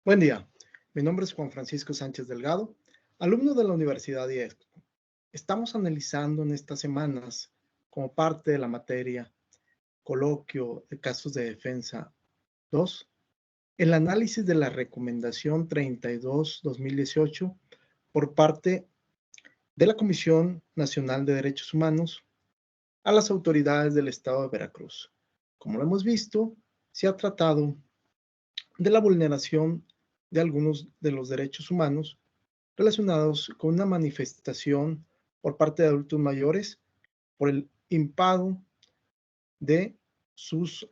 Buen día, mi nombre es Juan Francisco Sánchez Delgado, alumno de la Universidad IESCO. Estamos analizando en estas semanas, como parte de la materia Coloquio de Casos de Defensa 2, el análisis de la Recomendación 32-2018 por parte de la Comisión Nacional de Derechos Humanos a las autoridades del Estado de Veracruz. Como lo hemos visto, se ha tratado de la vulneración de algunos de los derechos humanos relacionados con una manifestación por parte de adultos mayores por el impago de sus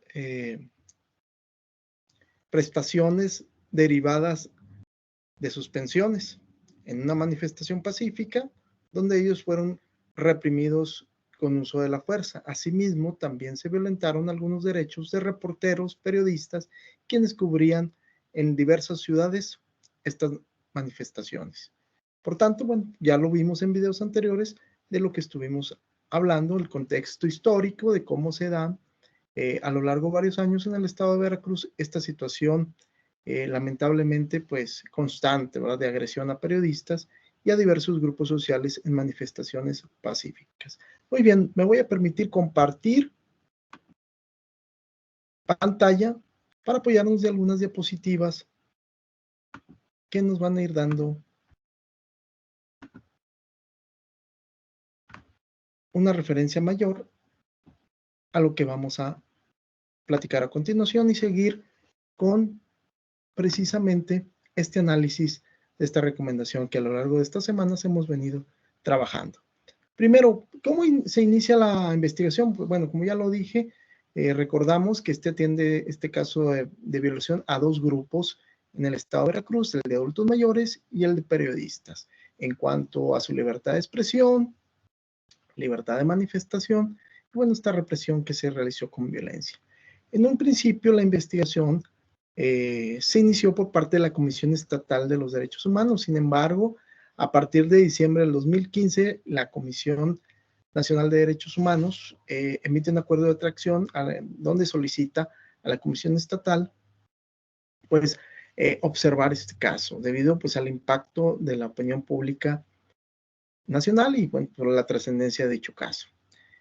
prestaciones derivadas de sus pensiones en una manifestación pacífica donde ellos fueron reprimidos con uso de la fuerza. Asimismo, también se violentaron algunos derechos de reporteros, periodistas, quienes cubrían en diversas ciudades estas manifestaciones. Por tanto, bueno, ya lo vimos en videos anteriores de lo que estuvimos hablando, el contexto histórico de cómo se da a lo largo de varios años en el estado de Veracruz esta situación lamentablemente pues constante, ¿verdad?, de agresión a periodistas y a diversos grupos sociales en manifestaciones pacíficas. Muy bien, me voy a permitir compartir pantalla para apoyarnos de algunas diapositivas que nos van a ir dando una referencia mayor a lo que vamos a platicar a continuación y seguir con precisamente este análisis de esta recomendación que a lo largo de estas semanas hemos venido trabajando. Primero, ¿cómo se inicia la investigación? Pues bueno, como ya lo dije, recordamos que atiende este caso de violación a dos grupos en el estado de Veracruz, el de adultos mayores y el de periodistas, en cuanto a su libertad de expresión, libertad de manifestación, y bueno, esta represión que se realizó con violencia. En un principio, la investigación se inició por parte de la Comisión Estatal de los Derechos Humanos. Sin embargo, a partir de diciembre del 2015, la Comisión Nacional de Derechos Humanos emite un acuerdo de atracción donde solicita a la Comisión Estatal pues observar este caso debido pues al impacto de la opinión pública nacional y bueno, por la trascendencia de dicho caso.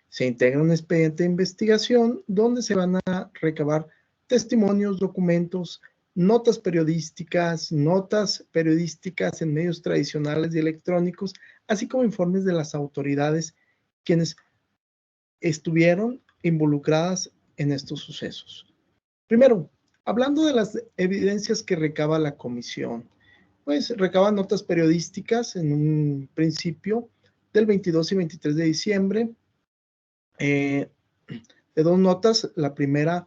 Se integra un expediente de investigación donde se van a recabar testimonios, documentos, notas periodísticas en medios tradicionales y electrónicos, así como informes de las autoridades quienes estuvieron involucradas en estos sucesos. Primero, hablando de las evidencias que recaba la comisión, pues recaba notas periodísticas en un principio del 22 y 23 de diciembre, de dos notas. La primera,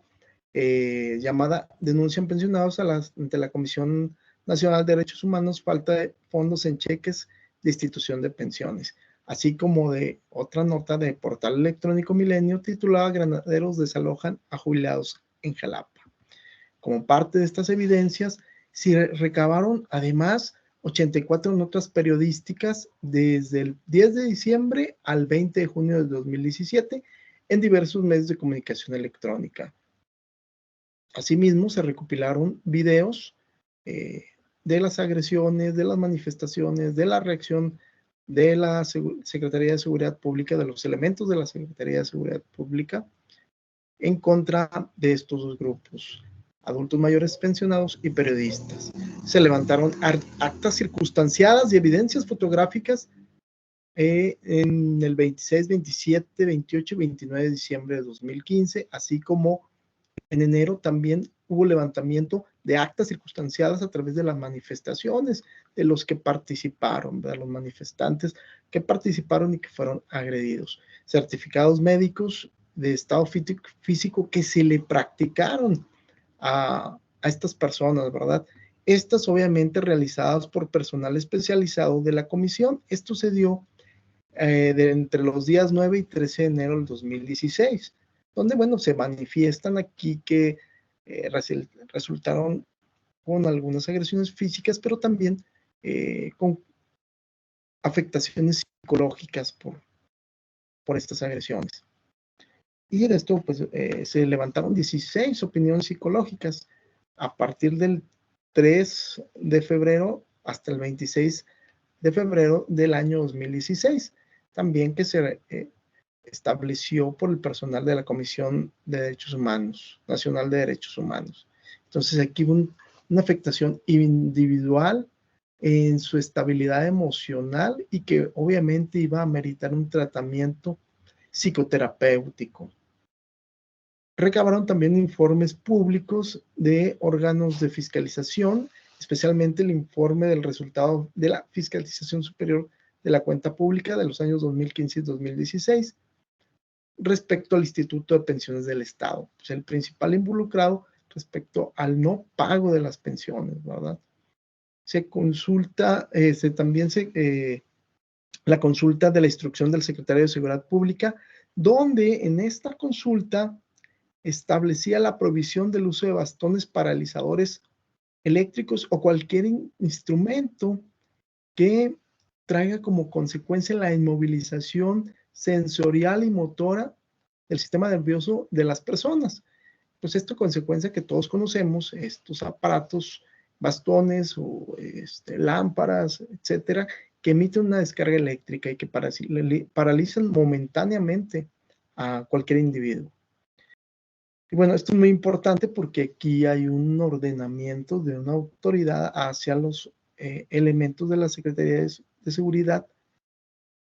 llamada Denuncian pensionados ante la Comisión Nacional de Derechos Humanos falta de fondos en cheques de institución de pensiones, así como de otra nota de portal electrónico Milenio titulada Granaderos desalojan a jubilados en Jalapa. Como parte de estas evidencias, se recabaron además 84 notas periodísticas desde el 10 de diciembre al 20 de junio de 2017 en diversos medios de comunicación electrónica. Asimismo, se recopilaron videos de las agresiones, de las manifestaciones, de la reacción de la Secretaría de Seguridad Pública, de los elementos de la Secretaría de Seguridad Pública en contra de estos dos grupos, adultos mayores pensionados y periodistas. Se levantaron actas circunstanciadas y evidencias fotográficas en el 26, 27, 28 y 29 de diciembre de 2015, así como en enero también hubo levantamiento de actas circunstanciadas a través de las manifestaciones de los que participaron, de los manifestantes que participaron y que fueron agredidos. Certificados médicos de estado físico que se le practicaron a estas personas, ¿verdad? Estas obviamente realizadas por personal especializado de la comisión. Esto se dio entre los días 9 y 13 de enero del 2016, donde, bueno, se manifiestan aquí que resultaron con algunas agresiones físicas, pero también con afectaciones psicológicas por estas agresiones. Y en esto, pues, se levantaron 16 opiniones psicológicas a partir del 3 de febrero hasta el 26 de febrero del año 2016. También que se estableció por el personal de la Comisión de Derechos Humanos, Nacional de Derechos Humanos. Entonces aquí hubo una afectación individual en su estabilidad emocional y que obviamente iba a meritar un tratamiento psicoterapéutico. Recabaron también informes públicos de órganos de fiscalización, especialmente el informe del resultado de la Fiscalización Superior de la Cuenta Pública de los años 2015 y 2016, respecto al Instituto de Pensiones del Estado, pues el principal involucrado respecto al no pago de las pensiones, ¿verdad? Se consulta, la consulta de la instrucción del secretario de Seguridad Pública, donde en esta consulta establecía la prohibición del uso de bastones paralizadores eléctricos o cualquier instrumento que traiga como consecuencia la inmovilización sensorial y motora del sistema nervioso de las personas. Pues esto consecuencia que todos conocemos, estos aparatos, bastones o lámparas, etcétera, que emiten una descarga eléctrica y que paralizan momentáneamente a cualquier individuo. Y bueno, esto es muy importante porque aquí hay un ordenamiento de una autoridad hacia los elementos de la Secretaría de Seguridad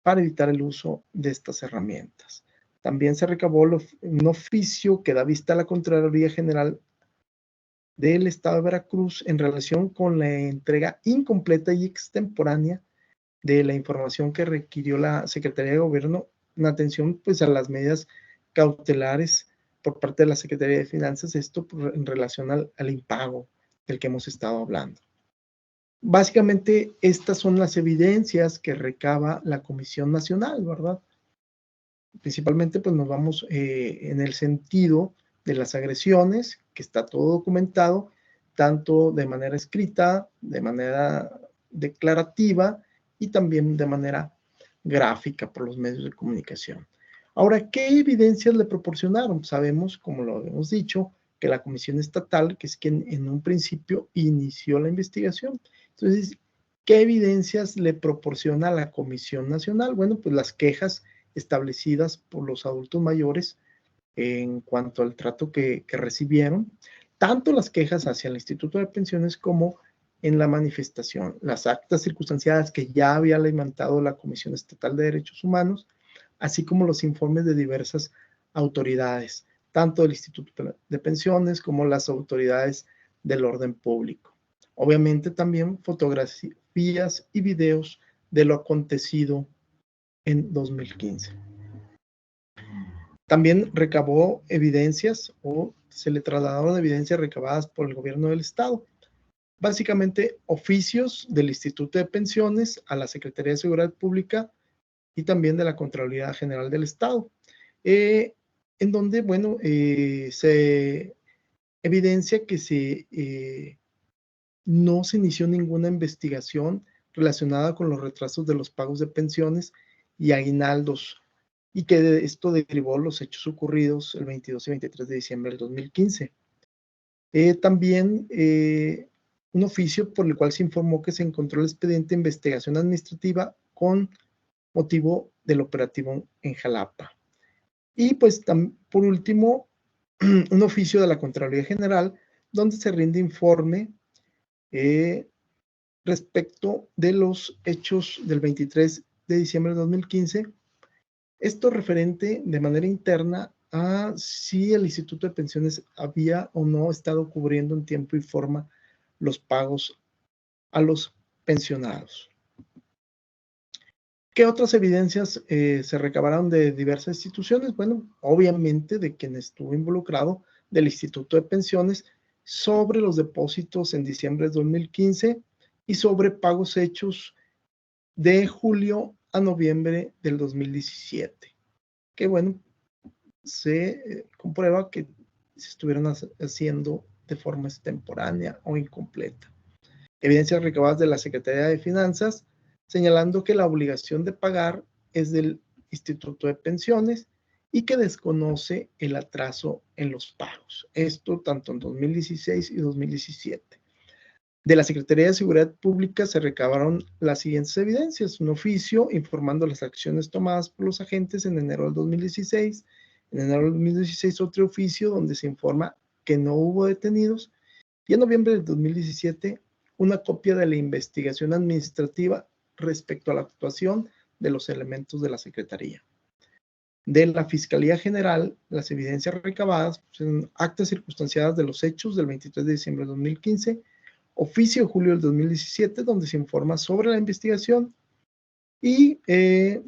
para evitar el uso de estas herramientas. También se recabó un oficio que da vista a la Contraloría General del Estado de Veracruz en relación con la entrega incompleta y extemporánea de la información que requirió la Secretaría de Gobierno en atención pues, a las medidas cautelares por parte de la Secretaría de Finanzas, esto en relación al impago del que hemos estado hablando. Básicamente, estas son las evidencias que recaba la Comisión Nacional, ¿verdad? Principalmente, pues nos vamos en el sentido de las agresiones, que está todo documentado, tanto de manera escrita, de manera declarativa y también de manera gráfica por los medios de comunicación. Ahora, ¿qué evidencias le proporcionaron? Sabemos, como lo hemos dicho, que la Comisión Estatal, que es quien en un principio inició la investigación. Entonces, ¿qué evidencias le proporciona a la Comisión Nacional? Bueno, pues las quejas establecidas por los adultos mayores en cuanto al trato que recibieron, tanto las quejas hacia el Instituto de Pensiones como en la manifestación, las actas circunstanciadas que ya había levantado la Comisión Estatal de Derechos Humanos, así como los informes de diversas autoridades, tanto del Instituto de Pensiones como las autoridades del orden público. Obviamente también fotografías y videos de lo acontecido en 2015. También recabó evidencias o se le trasladaron evidencias recabadas por el gobierno del estado. Básicamente oficios del Instituto de Pensiones a la Secretaría de Seguridad Pública y también de la Contraloría General del Estado, en donde, bueno, se evidencia que no se inició ninguna investigación relacionada con los retrasos de los pagos de pensiones y aguinaldos, y que esto derivó los hechos ocurridos el 22 y 23 de diciembre del 2015. También un oficio por el cual se informó que se encontró el expediente de investigación administrativa con motivo del operativo en Jalapa. Y pues por último, un oficio de la Contraloría General donde se rinde informe respecto de los hechos del 23 de diciembre de 2015. Esto referente de manera interna a si el Instituto de Pensiones había o no estado cubriendo en tiempo y forma los pagos a los pensionados. ¿Qué otras evidencias se recabaron de diversas instituciones? Bueno, obviamente de quien estuvo involucrado del Instituto de Pensiones sobre los depósitos en diciembre de 2015 y sobre pagos hechos de julio a noviembre del 2017. Que bueno, se comprueba que se estuvieron haciendo de forma extemporánea o incompleta. Evidencias recabadas de la Secretaría de Finanzas señalando que la obligación de pagar es del Instituto de Pensiones y que desconoce el atraso en los pagos. Esto tanto en 2016 y 2017. De la Secretaría de Seguridad Pública se recabaron las siguientes evidencias: un oficio informando las acciones tomadas por los agentes en enero del 2016, en enero del 2016 otro oficio donde se informa que no hubo detenidos, y en noviembre del 2017 una copia de la investigación administrativa respecto a la actuación de los elementos de la Secretaría. De la Fiscalía General, las evidencias recabadas son actas circunstanciadas de los hechos del 23 de diciembre de 2015, oficio de julio del 2017, donde se informa sobre la investigación y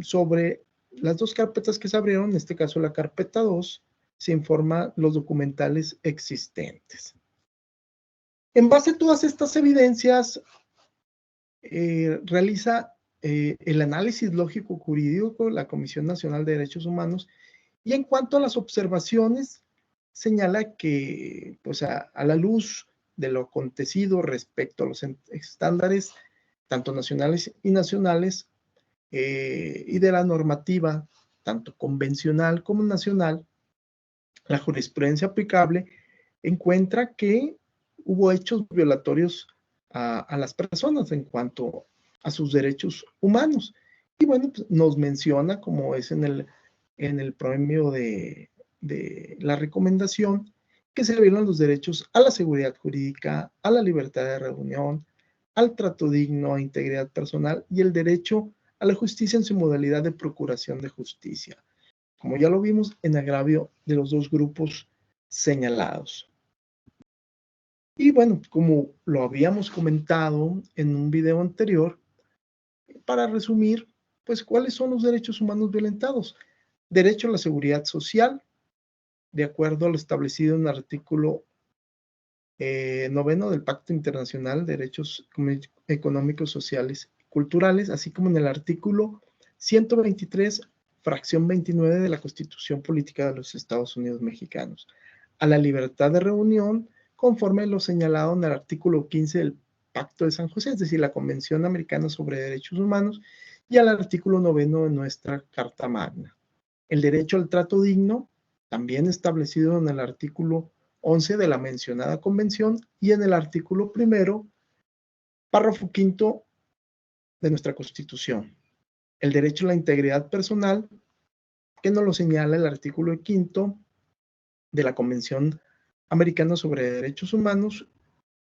sobre las dos carpetas que se abrieron, en este caso la carpeta 2, se informa los documentales existentes. En base a todas estas evidencias, realiza el análisis lógico jurídico la Comisión Nacional de Derechos Humanos, y en cuanto a las observaciones, señala que, pues a la luz de lo acontecido respecto a los estándares, tanto nacionales y nacionales, y de la normativa, tanto convencional como nacional, la jurisprudencia aplicable encuentra que hubo hechos violatorios a las personas en cuanto a sus derechos humanos. Y bueno, pues nos menciona, como es en el premio de la recomendación, que se violan los derechos a la seguridad jurídica, a la libertad de reunión, al trato digno, a integridad personal y el derecho a la justicia en su modalidad de procuración de justicia, como ya lo vimos, en agravio de los dos grupos señalados. Y bueno, como lo habíamos comentado en un video anterior, para resumir, pues, ¿cuáles son los derechos humanos violentados? Derecho a la seguridad social, de acuerdo a lo establecido en el artículo 9 del Pacto Internacional de Derechos Económicos, Sociales y Culturales, así como en el artículo 123, fracción 29 de la Constitución Política de los Estados Unidos Mexicanos. A la libertad de reunión, conforme lo señalado en el artículo 15 del Pacto de San José, es decir, la Convención Americana sobre Derechos Humanos, y al artículo 9 de nuestra Carta Magna. El derecho al trato digno, también establecido en el artículo 11 de la mencionada convención y en el artículo 1, párrafo 5 de nuestra Constitución. El derecho a la integridad personal, que nos lo señala el artículo 5 de la Convención Americana sobre Derechos Humanos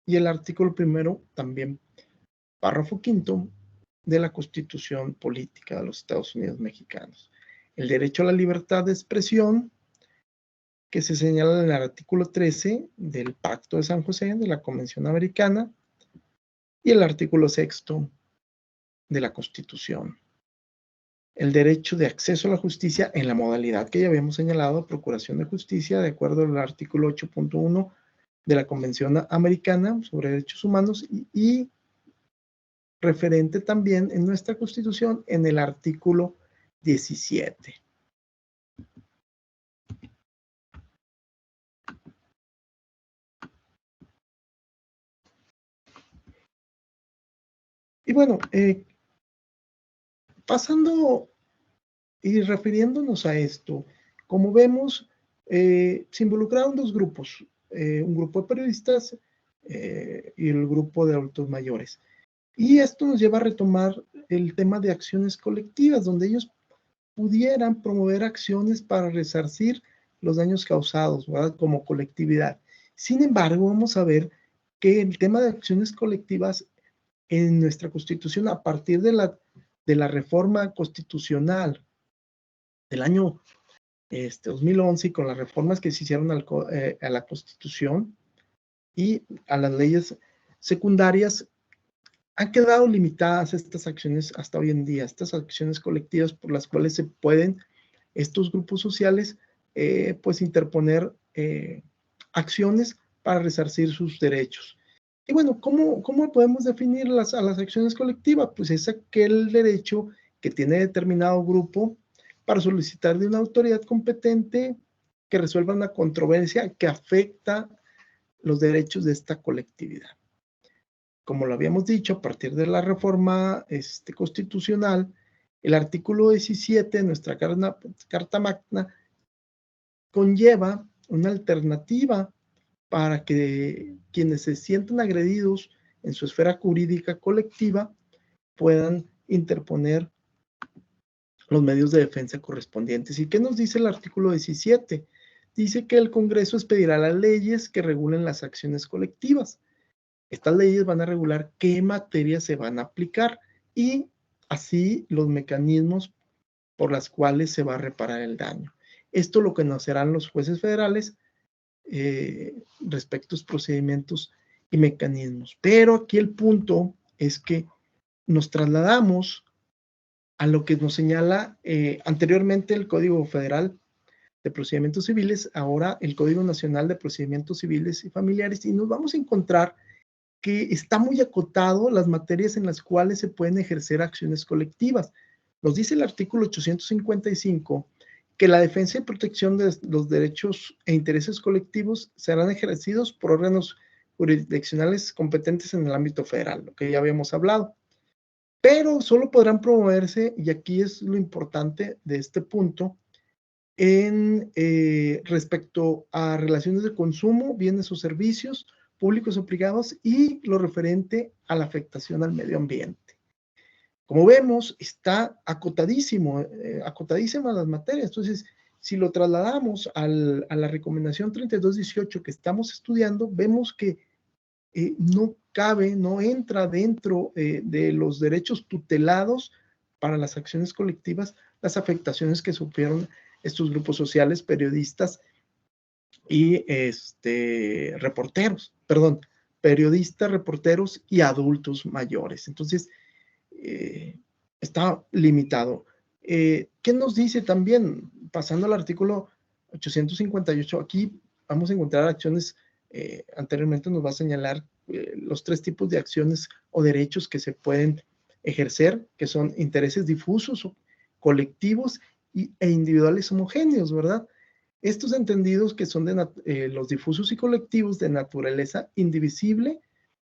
y el artículo 1, también párrafo 5 de la Constitución Política de los Estados Unidos Mexicanos. El derecho a la libertad de expresión, que se señala en el artículo 13 del Pacto de San José de la Convención Americana y el artículo 6 de la Constitución. El derecho de acceso a la justicia en la modalidad que ya habíamos señalado, procuración de justicia, de acuerdo al artículo 8.1 de la Convención Americana sobre Derechos Humanos y referente también en nuestra Constitución en el artículo 17. Y bueno, pasando y refiriéndonos a esto, como vemos, se involucraron dos grupos, un grupo de periodistas y el grupo de adultos mayores. Y esto nos lleva a retomar el tema de acciones colectivas, donde ellos pudieran promover acciones para resarcir los daños causados, ¿verdad? Como colectividad. Sin embargo, vamos a ver que el tema de acciones colectivas en nuestra Constitución, a partir de la reforma constitucional del año 2011 y con las reformas que se hicieron a la Constitución y a las leyes secundarias, han quedado limitadas estas acciones hasta hoy en día, estas acciones colectivas por las cuales se pueden estos grupos sociales pues interponer acciones para resarcir sus derechos. Y bueno, ¿cómo podemos definir a las acciones colectivas? Pues es aquel derecho que tiene determinado grupo para solicitar de una autoridad competente que resuelva una controversia que afecta los derechos de esta colectividad. Como lo habíamos dicho, a partir de la reforma constitucional, el artículo 17 de nuestra Carta Magna conlleva una alternativa para que quienes se sientan agredidos en su esfera jurídica colectiva, puedan interponer los medios de defensa correspondientes. ¿Y qué nos dice el artículo 17? Dice que el Congreso expedirá las leyes que regulen las acciones colectivas. Estas leyes van a regular qué materias se van a aplicar y así los mecanismos por las cuales se va a reparar el daño. Esto lo conocerán los jueces federales respecto a los procedimientos y mecanismos. Pero aquí el punto es que nos trasladamos a lo que nos señala anteriormente el Código Federal de Procedimientos Civiles, ahora el Código Nacional de Procedimientos Civiles y Familiares, y nos vamos a encontrar que está muy acotado las materias en las cuales se pueden ejercer acciones colectivas. Nos dice el artículo 855 que la defensa y protección de los derechos e intereses colectivos serán ejercidos por órganos jurisdiccionales competentes en el ámbito federal, lo que ya habíamos hablado. Pero solo podrán promoverse, y aquí es lo importante de este punto, en respecto a relaciones de consumo, bienes o servicios públicos o privados y lo referente a la afectación al medio ambiente. Como vemos, está acotadísimas las materias. Entonces, si lo trasladamos a la recomendación 3218 que estamos estudiando, vemos que no cabe, no entra dentro de los derechos tutelados para las acciones colectivas, las afectaciones que sufrieron estos grupos sociales, periodistas y periodistas, reporteros y adultos mayores. Entonces, está limitado. ¿Qué nos dice también? Pasando al artículo 858, aquí vamos a encontrar acciones, anteriormente nos va a señalar los 3 tipos de acciones o derechos que se pueden ejercer, que son intereses difusos, colectivos e individuales homogéneos, ¿verdad? Estos entendidos que son los difusos y colectivos de naturaleza indivisible,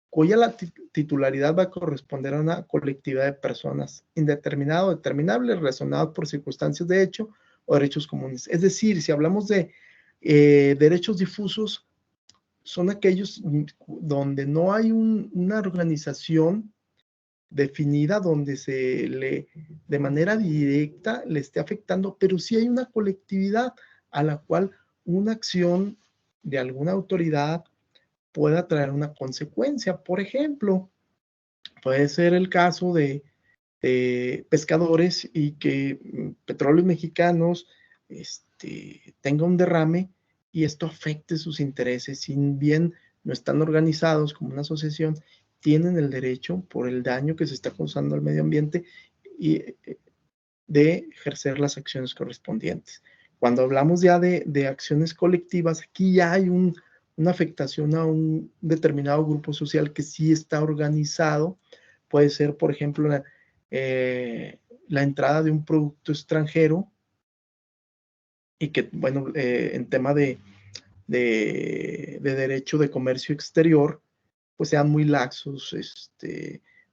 cuya la titularidad va a corresponder a una colectividad de personas, indeterminado, determinable, razonado por circunstancias de hecho o derechos comunes. Es decir, si hablamos de derechos difusos, son aquellos donde no hay una organización definida donde de manera directa le esté afectando, pero sí hay una colectividad a la cual una acción de alguna autoridad pueda traer una consecuencia. Por ejemplo, puede ser el caso de pescadores y que Petróleos Mexicanos tenga un derrame y esto afecte sus intereses. Si bien no están organizados como una asociación, tienen el derecho, por el daño que se está causando al medio ambiente, de ejercer las acciones correspondientes. Cuando hablamos ya de acciones colectivas, aquí ya hay una afectación a un determinado grupo social que sí está organizado. Puede ser, por ejemplo, la entrada de un producto extranjero y que, bueno, en tema de derecho de comercio exterior, pues sean muy laxos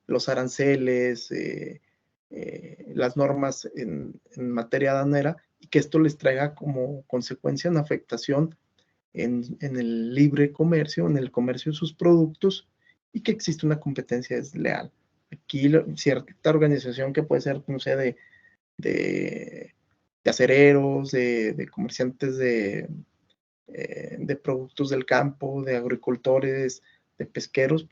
los aranceles, las normas en materia aduanera, y que esto les traiga como consecuencia una afectación en el libre comercio, en el comercio de sus productos, y que existe una competencia desleal. Aquí cierta organización que puede ser, no sé, de acereros, de comerciantes de productos del campo, de agricultores, de pesqueros,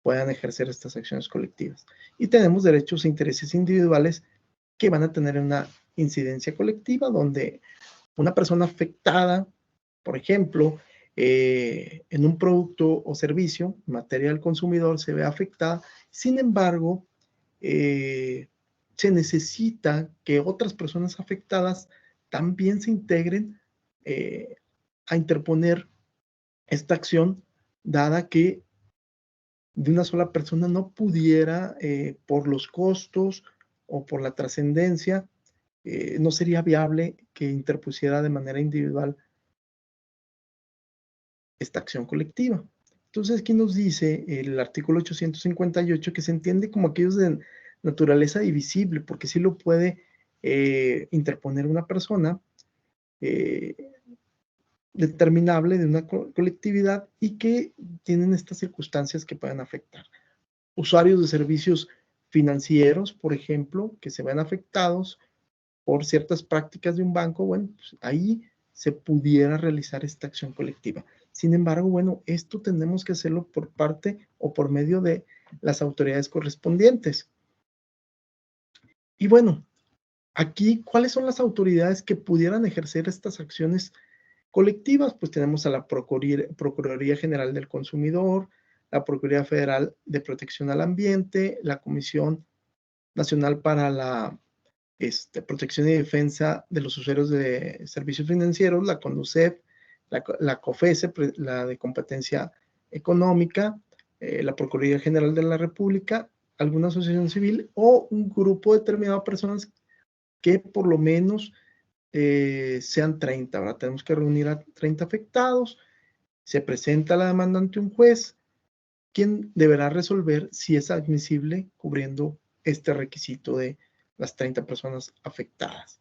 puedan ejercer estas acciones colectivas. Y tenemos derechos e intereses individuales que van a tener una incidencia colectiva, donde una persona afectada, por ejemplo, en un producto o servicio, en materia del consumidor, se ve afectada. Sin embargo, se necesita que otras personas afectadas también se integren a interponer esta acción, dada que de una sola persona no pudiera, por los costos o por la trascendencia, no sería viable que interpusiera de manera individual esta acción colectiva. Entonces, aquí nos dice el artículo 858 que se entiende como aquellos de naturaleza divisible, porque sí lo puede interponer una persona determinable de una colectividad y que tienen estas circunstancias que pueden afectar. usuarios de servicios financieros, por ejemplo, que se ven afectados por ciertas prácticas de un banco, bueno, pues ahí se pudiera realizar esta acción colectiva. Sin embargo, bueno, esto tenemos que hacerlo por parte o por medio de las autoridades correspondientes. Y bueno, aquí, ¿cuáles son las autoridades que pudieran ejercer estas acciones colectivas? Pues tenemos a la Procuraduría General del Consumidor, la Procuraduría Federal de Protección al Ambiente, la Comisión Nacional para la Protección y Defensa de los Usuarios de Servicios Financieros, la CONDUCEF, la COFESE, la de Competencia Económica, la Procuraduría General de la República, alguna asociación civil o un grupo determinado de personas que por lo menos sean 30, ¿verdad? Tenemos que reunir a 30 afectados, se presenta la demanda ante un juez, quien deberá resolver si es admisible cubriendo este requisito de las 30 personas afectadas.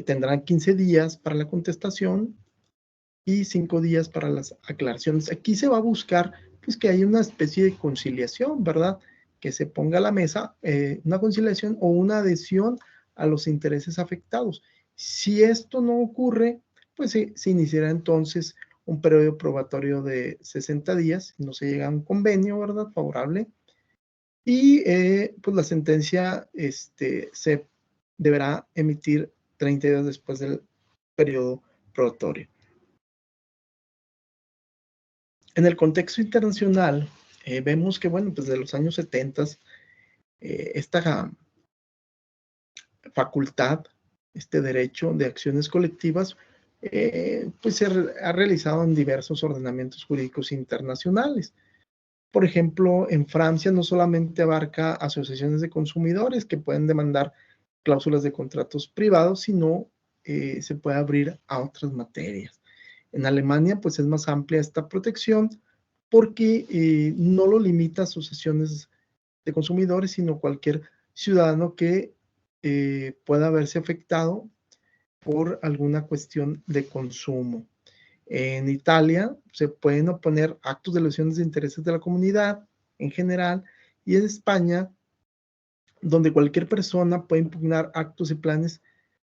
Tendrán 15 días para la contestación y 5 días para las aclaraciones. Aquí se va a buscar pues que haya una especie de conciliación, ¿verdad? Que se ponga a la mesa una conciliación o una adhesión a los intereses afectados. Si esto no ocurre, pues se iniciará entonces un periodo probatorio de 60 días, no se llega a un convenio, ¿verdad? Favorable. Y pues la sentencia se deberá emitir 30 días después del periodo probatorio. En el contexto internacional, vemos que, bueno, pues de los años 70, esta facultad, este derecho de acciones colectivas, pues se ha realizado en diversos ordenamientos jurídicos internacionales. Por ejemplo, en Francia no solamente abarca asociaciones de consumidores que pueden demandar cláusulas de contratos privados, sino se puede abrir a otras materias. En Alemania, pues es más amplia esta protección porque no lo limita a asociaciones de consumidores, sino cualquier ciudadano que pueda verse afectado por alguna cuestión de consumo. En Italia se pueden oponer actos de lesiones de intereses de la comunidad en general, y en España, donde cualquier persona puede impugnar actos y planes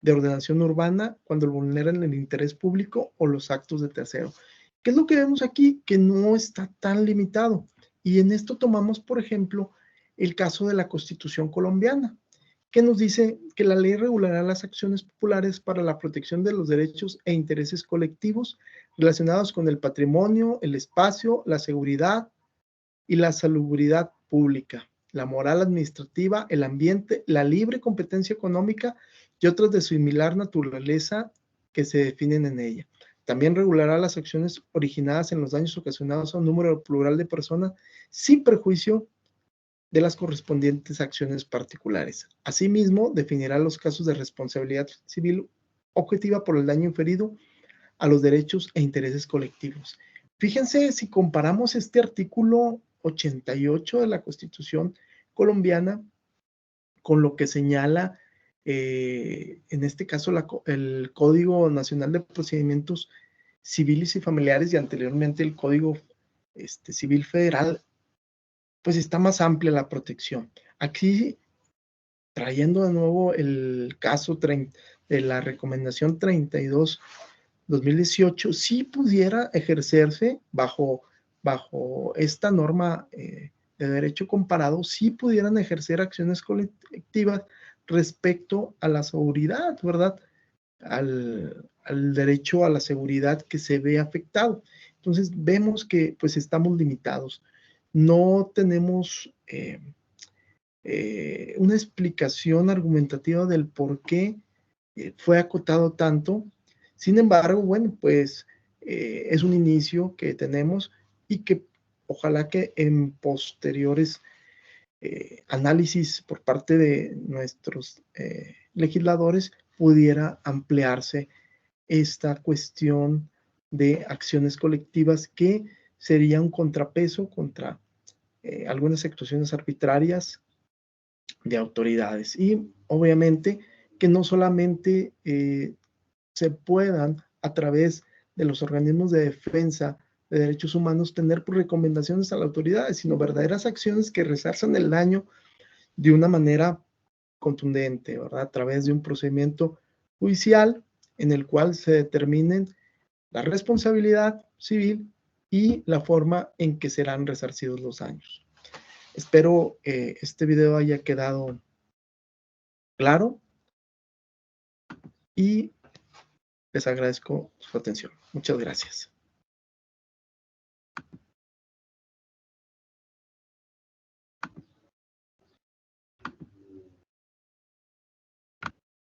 de ordenación urbana cuando vulneran el interés público o los actos de tercero. ¿Qué es lo que vemos aquí? Que no está tan limitado. Y en esto tomamos, por ejemplo, el caso de la Constitución colombiana, que nos dice que la ley regulará las acciones populares para la protección de los derechos e intereses colectivos relacionados con el patrimonio, el espacio, la seguridad y la salubridad pública, la moral administrativa, el ambiente, la libre competencia económica y otras de similar naturaleza que se definen en ella. También regulará las acciones originadas en los daños ocasionados a un número plural de personas sin perjuicio de las correspondientes acciones particulares. Asimismo, definirá los casos de responsabilidad civil objetiva por el daño inferido a los derechos e intereses colectivos. Fíjense si comparamos este artículo 88 de la Constitución colombiana con lo que señala, en este caso, el Código Nacional de Procedimientos Civiles y Familiares y anteriormente el Código Civil Federal, pues está más amplia la protección. Aquí, trayendo de nuevo el caso de la recomendación 32/2018, sí pudiera ejercerse bajo esta norma de derecho comparado, sí pudieran ejercer acciones colectivas respecto a la seguridad, ¿verdad? Al derecho a la seguridad que se ve afectado. Entonces vemos que pues estamos limitados. No tenemos una explicación argumentativa del por qué fue acotado tanto. Sin embargo, bueno, pues es un inicio que tenemos y que ojalá que en posteriores análisis por parte de nuestros legisladores pudiera ampliarse esta cuestión de acciones colectivas que sería un contrapeso contra algunas actuaciones arbitrarias de autoridades. Y obviamente que no solamente se puedan a través de los organismos de defensa de Derechos Humanos tener por recomendaciones a las autoridades, sino verdaderas acciones que resarzan el daño de una manera contundente, ¿verdad? A través de un procedimiento judicial en el cual se determinen la responsabilidad civil y la forma en que serán resarcidos los daños. Espero este video haya quedado claro y les agradezco su atención. Muchas gracias.